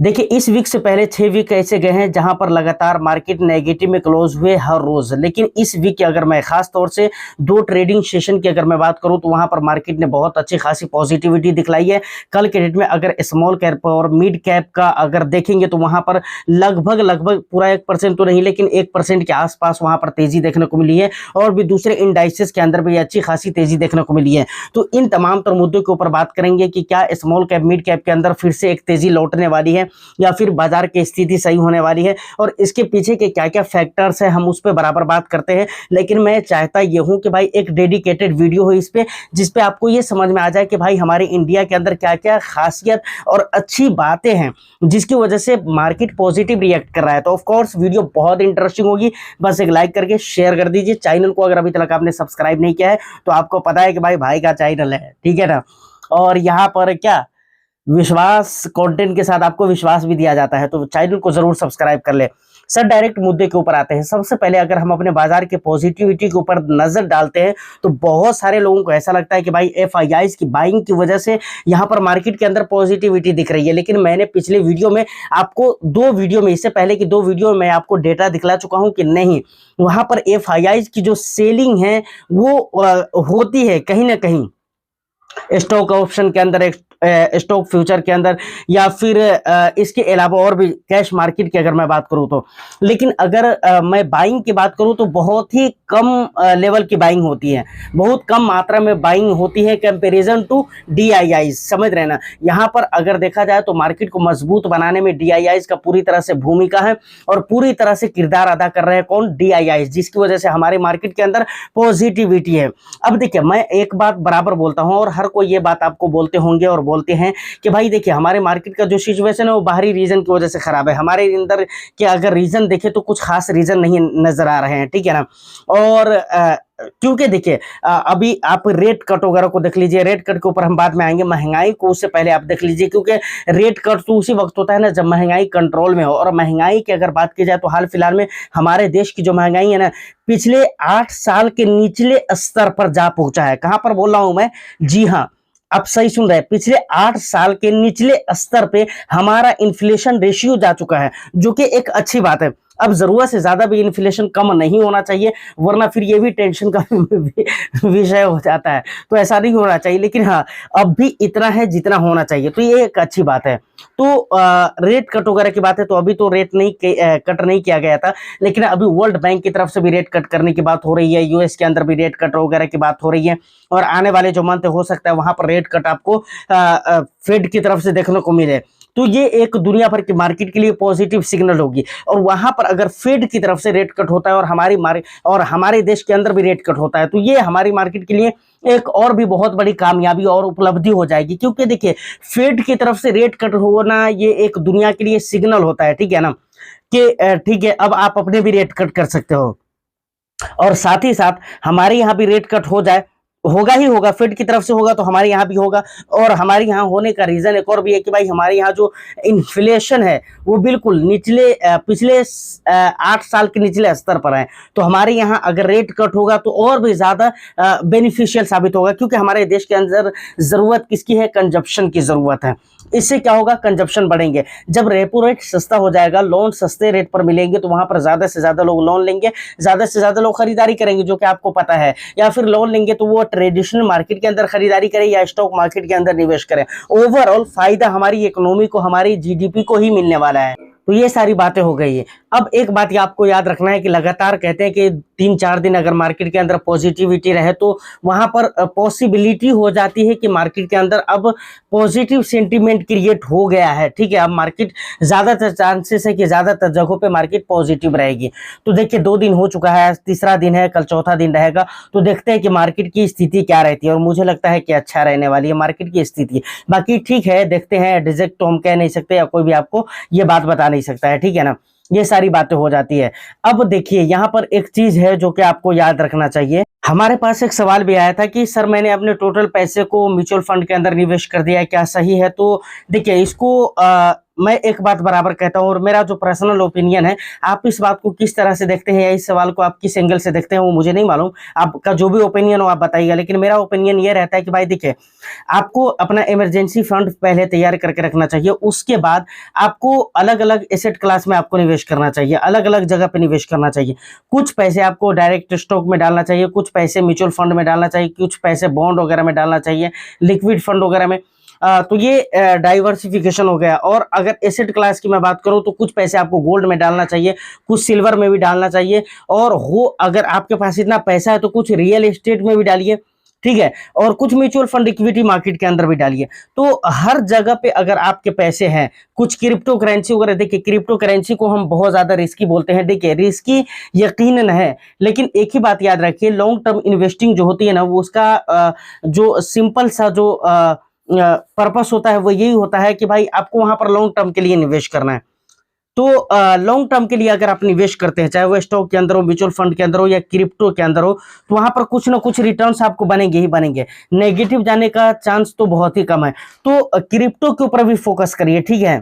देखिए इस वीक से पहले 6 वीक ऐसे गए हैं जहां पर लगातार मार्केट नेगेटिव में क्लोज हुए हर रोज। लेकिन इस वीक की अगर मैं खास तौर से दो ट्रेडिंग सेशन की अगर मैं बात करूं तो वहां पर मार्केट ने बहुत अच्छी खासी पॉजिटिविटी दिखलाई है। कल के डेट में अगर स्मॉल कैप और मिड कैप का अगर देखेंगे तो वहां पर लगभग पूरा 1% तो नहीं लेकिन 1% के आसपास वहां पर तेजी देखने को मिली है और भी दूसरे इंडाइसेस के अंदर भी अच्छी खासी तेजी देखने को मिली है। तो इन तमाम तर मुद्दों के ऊपर बात करेंगे कि क्या स्मॉल कैप मिड कैप के अंदर फिर से एक तेजी लौटने वाली है या फिर बाजार की स्थिति सही होने वाली है और इसके पीछे के क्या क्या फैक्टर्स है हम उस पर बराबर बात करते हैं। लेकिन मैं चाहता ये हूं कि भाई एक डेडिकेटेड वीडियो हो इस पे जिसपे आपको ये समझ में आ जाए कि भाई हमारे इंडिया के अंदर क्या क्या खासियत और अच्छी बातें हैं जिसकी वजह से मार्केट पॉजिटिव रिएक्ट कर रहा है। तो ऑफ कोर्स वीडियो बहुत इंटरेस्टिंग होगी, बस एक लाइक करके शेयर कर दीजिए। चैनल को अगर अभी तक आपने सब्सक्राइब नहीं किया है तो आपको पता है कि भाई का चैनल है, ठीक है ना। और यहाँ पर क्या विश्वास कंटेंट के साथ आपको विश्वास भी दिया जाता है, तो चैनल को जरूर सब्सक्राइब कर ले। सर डायरेक्ट मुद्दे के ऊपर आते हैं। सबसे पहले अगर हम अपने बाजार के पॉजिटिविटी के ऊपर नजर डालते हैं तो बहुत सारे लोगों को ऐसा लगता है कि भाई एफआईआईज की बाइंग की वजह से यहाँ पर मार्केट के अंदर पॉजिटिविटी दिख रही है। लेकिन मैंने पिछले वीडियो में आपको दो वीडियो में, इससे पहले की दो वीडियो में मैं आपको डेटा दिखला चुका हूं कि नहीं, वहां पर एफआईआईज की जो सेलिंग है वो होती है कहीं ना कहीं स्टॉक ऑप्शन के अंदर, स्टॉक फ्यूचर के अंदर या फिर इसके अलावा और भी कैश मार्केट की अगर मैं बात करूं तो। लेकिन अगर मैं बाइंग की बात करूं तो बहुत ही कम लेवल की बाइंग होती है, बहुत कम मात्रा में बाइंग होती है कंपैरिजन टू डीआईआई। समझ रहे ना, यहां पर अगर देखा जाए तो मार्केट को मजबूत बनाने में डीआईआई का पूरी तरह से भूमिका है और पूरी तरह से किरदार अदा कर रहे हैं कौन, डीआईआई, जिसकी वजह से हमारे मार्केट के अंदर पॉजिटिविटी है। अब देखिए मैं एक बात बराबर बोलता हूं और हर कोई ये बात आपको बोलते होंगे और बोलते हैं कि भाई देखिए हमारे मार्केट का जो सिचुएशन है वो बाहरी रीजन की वजह से खराब है, हमारे अंदर के अगर रीजन देखे तो कुछ खास रीजन नहीं नजर आ रहे हैं, ठीक है ना। और क्योंकि देखिए अभी आप रेट कट वगैरह को देख लीजिए, रेट कट के ऊपर हम बाद में आएंगे, महंगाई को उससे पहले आप देख लीजिए क्योंकि रेट कट तो उसी वक्त होता है ना जब महंगाई कंट्रोल में हो। और महंगाई की अगर बात की जाए तो हाल फिलहाल में हमारे देश की जो महंगाई है ना पिछले 8 साल के निचले स्तर पर जा पहुंचा है। कहां पर बोल रहा हूं मैं, जी हाँ आप सही सुन रहे हैं, पिछले 8 साल के निचले स्तर पे हमारा इन्फ्लेशन रेशियो जा चुका है, जो कि एक अच्छी बात है। अब जरूरत से ज्यादा भी इन्फ्लेशन कम नहीं होना चाहिए वरना फिर ये भी टेंशन का विषय हो जाता है, तो ऐसा नहीं होना चाहिए। लेकिन हाँ अब भी इतना है जितना होना चाहिए, तो ये एक अच्छी बात है। तो रेट कट वगैरह की बात है तो अभी तो रेट नहीं कट नहीं किया गया था, लेकिन अभी वर्ल्ड बैंक की तरफ से भी रेट कट करने की बात हो रही है, यूएस के अंदर भी रेट कट वगैरह की बात हो रही है और आने वाले जो मंथ हो सकता है वहां पर रेट कट आपको फेड की तरफ से देखने को मिले। तो ये एक दुनिया भर की मार्केट के लिए पॉजिटिव सिग्नल होगी। और वहां पर अगर फेड की तरफ से रेट कट होता है और हमारे देश के अंदर भी रेट कट होता है तो ये हमारी मार्केट के लिए एक और भी बहुत बड़ी कामयाबी और उपलब्धि हो जाएगी। क्योंकि देखिए फेड की तरफ से रेट कट होना ये एक दुनिया के लिए सिग्नल होता है, ठीक है ना, कि ठीक है अब आप अपने भी रेट कट कर सकते हो। और साथ ही साथ हमारे यहाँ भी रेट कट हो जाए, होगा ही होगा, फेड की तरफ से होगा तो हमारे यहाँ भी होगा। और हमारे यहाँ होने का रीजन एक और भी है कि भाई हमारे यहाँ जो इन्फ्लेशन है वो बिल्कुल निचले पिछले 8 साल के निचले स्तर पर है। तो हमारे यहाँ अगर रेट कट होगा तो और भी ज्यादा बेनिफिशियल साबित होगा, क्योंकि हमारे देश के अंदर जरूरत किसकी है, कंजप्शन की जरूरत है। इससे क्या होगा, कंजप्शन बढ़ेंगे। जब रेपो रेट सस्ता हो जाएगा, लोन सस्ते रेट पर मिलेंगे तो वहां पर ज्यादा से ज्यादा लोग लोन लेंगे, ज्यादा से ज्यादा लोग खरीदारी करेंगे, जो कि आपको पता है। या फिर लोन लेंगे तो वो ट्रेडिशनल मार्केट के अंदर खरीदारी करें या स्टॉक मार्केट के अंदर निवेश करें। ओवरऑल फायदा हमारी इकोनॉमी को, हमारी जीडीपी को ही मिलने वाला है। तो ये सारी बातें हो गई है। अब एक बात ये आपको याद रखना है कि लगातार कहते हैं कि 3-4 दिन अगर मार्केट के अंदर पॉजिटिविटी रहे तो वहां पर पॉसिबिलिटी हो जाती है कि मार्केट के अंदर अब पॉजिटिव सेंटीमेंट क्रिएट हो गया है, ठीक है। अब मार्केट ज्यादातर चांसेस है कि ज्यादातर जगहों पे मार्केट पॉजिटिव रहेगी। तो देखिए 2 दिन हो चुका है, तीसरा दिन है, कल चौथा दिन रहेगा, तो देखते हैं कि मार्केट की स्थिति क्या रहती है। और मुझे लगता है कि अच्छा रहने वाली है मार्केट की स्थिति। बाकी ठीक है, देखते हैं, डिजेक्ट तो हम कह नहीं सकते या कोई भी आपको ये बात बता नहीं सकता है, ठीक है ना। ये सारी बातें हो जाती है। अब देखिए यहाँ पर एक चीज है जो कि आपको याद रखना चाहिए। हमारे पास एक सवाल भी आया था कि सर मैंने अपने टोटल पैसे को म्यूचुअल फंड के अंदर निवेश कर दिया है, क्या सही है? तो देखिए इसको मैं एक बात बराबर कहता हूँ और मेरा जो पर्सनल ओपिनियन है, आप इस बात को किस तरह से देखते हैं या इस सवाल को आप किस एंगल से देखते हैं वो मुझे नहीं मालूम। आपका जो भी ओपिनियन हो आप बताइएगा, लेकिन मेरा ओपिनियन ये रहता है कि भाई देखिए, आपको अपना इमरजेंसी फंड पहले तैयार करके रखना चाहिए। उसके बाद आपको अलग अलग एसेट क्लास में आपको निवेश करना चाहिए, अलग अलग जगह पे निवेश करना चाहिए। कुछ पैसे आपको डायरेक्ट स्टॉक में डालना चाहिए, कुछ पैसे म्यूचुअल फंड में डालना चाहिए, कुछ पैसे बॉन्ड वगैरह में डालना चाहिए, लिक्विड फंड वगैरह में। तो ये डाइवर्सिफिकेशन हो गया। और अगर एसेट क्लास की मैं बात करूं तो कुछ पैसे आपको गोल्ड में डालना चाहिए, कुछ सिल्वर में भी डालना चाहिए, और हो अगर आपके पास इतना पैसा है तो कुछ रियल एस्टेट में भी डालिए, ठीक है, और कुछ म्यूचुअल फंड इक्विटी मार्केट के अंदर भी डालिए। तो हर जगह पे अगर आपके पैसे हैं, कुछ क्रिप्टो करेंसी वगैरह, देखिए क्रिप्टो करेंसी को हम बहुत ज्यादा रिस्की बोलते हैं। देखिए रिस्की यकीनन है, लेकिन एक ही बात याद रखिए, लॉन्ग टर्म इन्वेस्टिंग जो होती है ना, वो उसका जो सिंपल सा जो पर्पस होता है वो यही होता है कि भाई आपको वहां पर लॉन्ग टर्म के लिए निवेश करना है। तो लॉन्ग टर्म के लिए अगर आप निवेश करते हैं, चाहे वो स्टॉक के अंदर हो, म्यूचुअल फंड के अंदर हो या क्रिप्टो के अंदर हो, तो वहां पर कुछ ना कुछ रिटर्न्स आपको बनेंगे ही बनेंगे। नेगेटिव जाने का चांस तो बहुत ही कम है। तो क्रिप्टो के ऊपर भी फोकस करिए, ठीक है।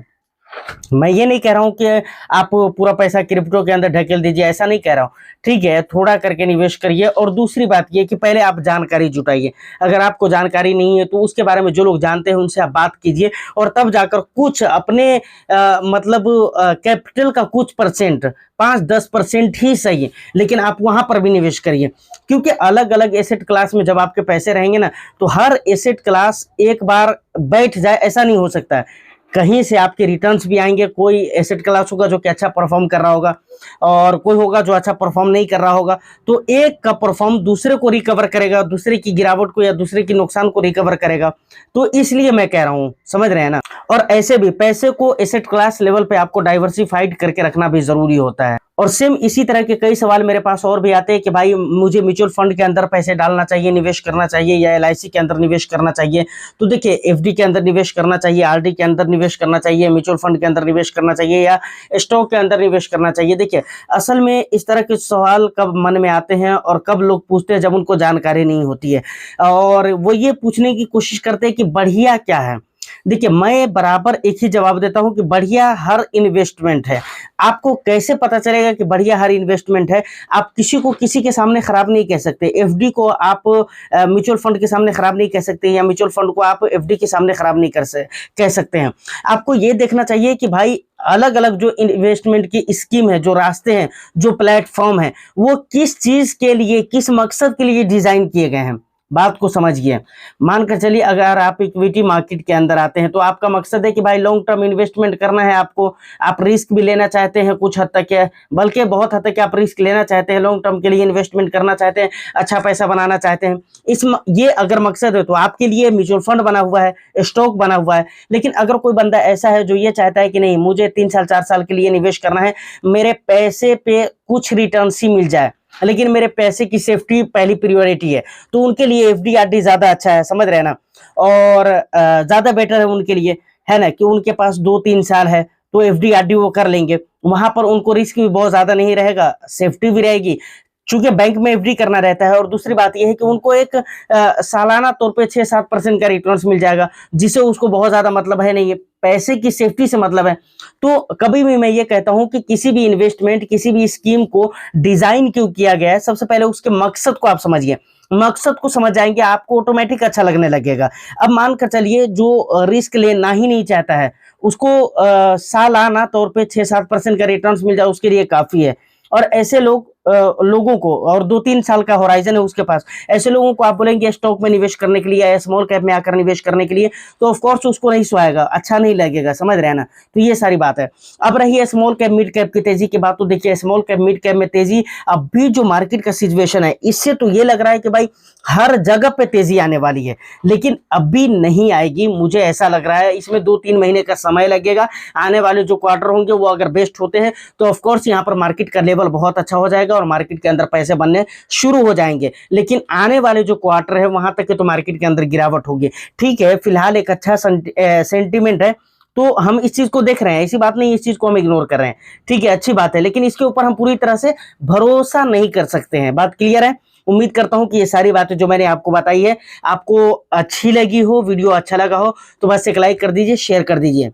मैं ये नहीं कह रहा हूं कि आप पूरा पैसा क्रिप्टो के अंदर ढकेल दीजिए, ऐसा नहीं कह रहा हूं, ठीक है, थोड़ा करके निवेश करिए। और दूसरी बात ये कि पहले आप जानकारी जुटाइए। अगर आपको जानकारी नहीं है तो उसके बारे में जो लोग जानते हैं उनसे आप बात कीजिए, और तब जाकर कुछ अपने मतलब कैपिटल का कुछ परसेंट, 5-10% ही सही है, लेकिन आप वहां पर भी निवेश करिए। क्योंकि अलग अलग एसेट क्लास में जब आपके पैसे रहेंगे ना, तो हर एसेट क्लास एक बार बैठ जाए ऐसा नहीं हो सकता है। कहीं से आपके रिटर्न्स भी आएंगे। कोई एसेट क्लास होगा जो कि अच्छा परफॉर्म कर रहा होगा, और कोई होगा जो अच्छा परफॉर्म नहीं कर रहा होगा। तो एक का परफॉर्म दूसरे को रिकवर करेगा, दूसरे की गिरावट को या दूसरे की नुकसान को रिकवर करेगा। तो इसलिए मैं कह रहा हूं, समझ रहे हैं ना। और ऐसे भी पैसे को एसेट क्लास लेवल पे आपको डाइवर्सिफाइड करके रखना भी जरूरी होता है। और सेम इसी तरह के कई सवाल मेरे पास और भी आते हैं कि भाई मुझे म्यूचुअल फंड के अंदर पैसे डालना चाहिए, निवेश करना चाहिए, या एलआईसी के अंदर निवेश करना चाहिए। तो देखिए, एफडी के अंदर निवेश करना चाहिए, आरडी के अंदर निवेश करना चाहिए, म्यूचुअल फंड के अंदर निवेश करना चाहिए, या स्टॉक के अंदर निवेश करना चाहिए। देखिए, असल में इस तरह के सवाल कब मन में आते हैं और कब लोग पूछते हैं, जब उनको जानकारी नहीं होती है, और वो ये पूछने की कोशिश करते हैं कि बढ़िया क्या है। देखिए, मैं बराबर एक ही जवाब देता हूं कि बढ़िया हर इन्वेस्टमेंट है। आपको कैसे पता चलेगा कि बढ़िया हर इन्वेस्टमेंट है? आप किसी को किसी के सामने खराब नहीं कह सकते। एफडी को आप म्यूचुअल फंड के सामने खराब नहीं कह सकते, या म्यूचुअल फंड को आप एफडी के सामने खराब नहीं कह सकते हैं। आपको ये देखना चाहिए कि भाई अलग अलग जो इन्वेस्टमेंट की स्कीम है, जो रास्ते हैं, जो प्लेटफॉर्म है, वो किस चीज के लिए, किस मकसद के लिए डिजाइन किए गए हैं। बात को समझिए। मानकर चलिए, अगर आप इक्विटी मार्केट के अंदर आते हैं तो आपका मकसद है कि भाई लॉन्ग टर्म इन्वेस्टमेंट करना है आपको। आप रिस्क भी लेना चाहते हैं कुछ हद तक है, बल्कि बहुत हद तक आप रिस्क लेना चाहते हैं, लॉन्ग टर्म के लिए इन्वेस्टमेंट करना चाहते हैं, अच्छा पैसा बनाना चाहते हैं। ये अगर मकसद है तो आपके लिए म्यूचुअल फंड बना हुआ है, स्टॉक बना हुआ है। लेकिन अगर कोई बंदा ऐसा है जो ये चाहता है कि नहीं, मुझे 3 साल 4 साल के लिए निवेश करना है, मेरे पैसे पे कुछ रिटर्न ही मिल जाए, लेकिन मेरे पैसे की सेफ्टी पहली प्रायोरिटी है, तो उनके लिए एफडी आरडी ज्यादा अच्छा है, समझ रहे हैं ना। और ज्यादा बेटर है उनके लिए, है ना, कि उनके पास 2-3 साल है तो एफडी आरडी वो कर लेंगे। वहां पर उनको रिस्क भी बहुत ज्यादा नहीं रहेगा, सेफ्टी भी रहेगी, चूंकि बैंक में एफडी करना रहता है। और दूसरी बात यह है कि उनको एक सालाना तौर पे 6-7% का रिटर्न्स मिल जाएगा, जिसे उसको बहुत ज्यादा मतलब है नहीं है, पैसे की सेफ्टी से मतलब है। तो कभी भी मैं ये कहता हूं कि किसी भी इन्वेस्टमेंट, किसी भी स्कीम को डिजाइन क्यों किया गया है, सबसे पहले उसके मकसद को आप समझिए। मकसद को समझ जाएंगे, आपको ऑटोमेटिक अच्छा लगने लगेगा। अब मान कर चलिए, जो रिस्क लेना ही नहीं चाहता है, उसको सालाना तौर पे 6-7% का रिटर्न्स मिल जाए, उसके लिए काफी है। और ऐसे लोगों को, और 2-3 साल का होराइजन है उसके पास, ऐसे लोगों को आप बोलेंगे स्टॉक में निवेश करने के लिए या स्मॉल कैप में आकर निवेश करने के लिए, तो ऑफ कोर्स उसको नहीं सुहाएगा, अच्छा नहीं लगेगा, समझ रहे हैं ना। तो ये सारी बात है। अब रही है स्मॉल कैप मिड कैप की तेजी की बात, तो देखिए स्मॉल कैप मिड कैप में तेजी, अभी जो मार्केट का सिचुएशन है, इससे तो ये लग रहा है कि भाई हर जगह पे तेजी आने वाली है, लेकिन अभी नहीं आएगी, मुझे ऐसा लग रहा है। इसमें 2-3 महीने का समय लगेगा। आने वाले जो क्वार्टर होंगे वो अगर बेस्ट होते हैं तो ऑफ कोर्स यहाँ पर मार्केट का लेवल बहुत अच्छा हो जाएगा और मार्केट के अंदर पैसे बनने शुरू हो जाएंगे। लेकिन आने वाले जो क्वार्टर है वहां तक के तो मार्केट के अंदर गिरावट होगी। ठीक है, फिलहाल एक अच्छा सेंटीमेंट है, तो हम इस चीज को देख रहे हैं, ऐसी बात नहीं इस चीज को हम इग्नोर कर रहे हैं, ठीक है, अच्छी बात है, लेकिन इसके ऊपर हम पूरी तरह से भरोसा नहीं कर सकते हैं। बात क्लियर है? उम्मीद करता हूं कि ये सारी बातें जो मैंने आपको बताई है आपको अच्छी लगी हो, वीडियो अच्छा लगा हो तो बस एक लाइक कर दीजिए, शेयर कर दीजिए।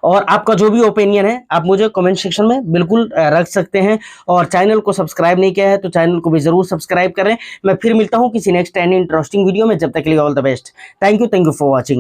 और आपका जो भी ओपिनियन है आप मुझे कमेंट सेक्शन में बिल्कुल रख सकते हैं। और चैनल को सब्सक्राइब नहीं किया है तो चैनल को भी जरूर सब्सक्राइब करें। मैं फिर मिलता हूं किसी नेक्स्ट एंड इंटरेस्टिंग वीडियो में, जब तक के लिए all the best. Thank you for watching.